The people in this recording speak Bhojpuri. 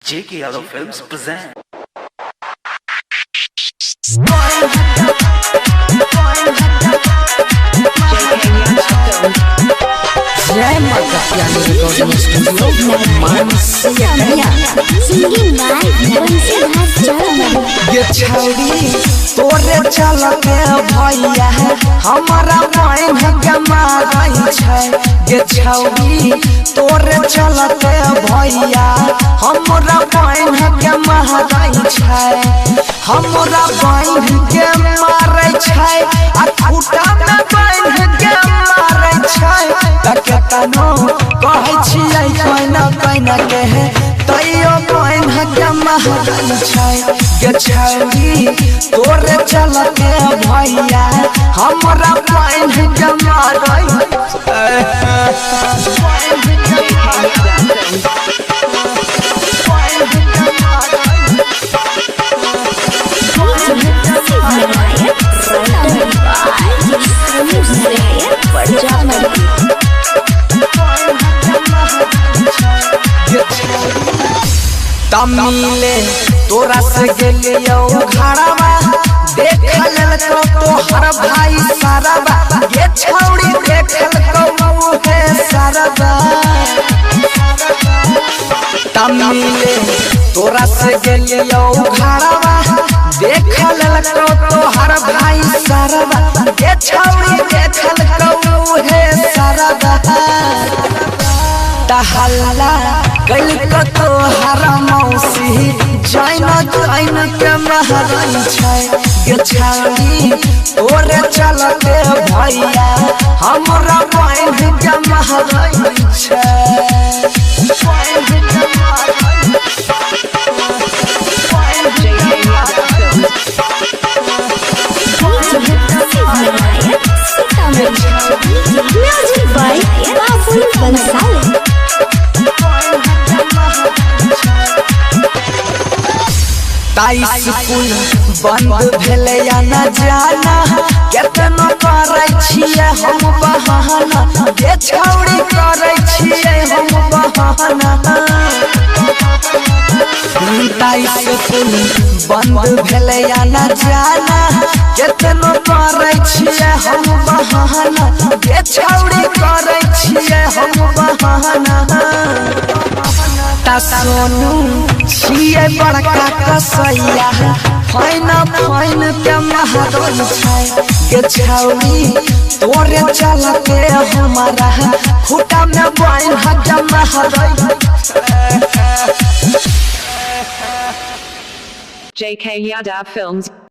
JK Yadav Films present. जय माता प्यारी रिकॉर्डिंग स्टूडियो मानसिया कन्या सिंगिंग बाय बंसीधर चौरमन। ये छौरी तोरे चलते भैया हमारा माइन गमा रही छै। ये छौरी तोरे चलते भैया हमारा माइन गमा रही छै। हमारा बाइन के मारे छै आ खूटा में बाइन के मारे छै। तके तनो कहै छियै कोइना कोइना कहे तैयो बाइन के मारे छै। ये छौरी तोरे चलते भैया हमारा बाइन के मारे तमिले तोरा से गेलियो घरवा देखल को तोहर भाई सारवा। ये छौरी देखल को है सारवा। तमिले तोरा से गेलियो घरवा देखल को तोहर भाई सारवा। ये छौरी देखल को है सारवा। हल्ला कल को तोहर मौसी जाइन जाइन के महरई छै। ये छौरी तोरे चलते भैया हमरा बाइन के महरई छै। म्यूजिक बाय बाबुल बंसाली। ताई स्कूल बंद भेले या न जाना केतना करै छियै हम बहाना। ये छौरी करै छियै हम बहाना। ताई स्कूल बंद भेले या न जाना केतना करै छियै हम बहाना। ये छौरी करै छियै हम बहाना। ता सोनू छियै बड़का कसैया फाइन फाइन के महरई छै। ये छौरी तोरे चलते हमारा खूटा में बाइन के महरई। JK Yadav Films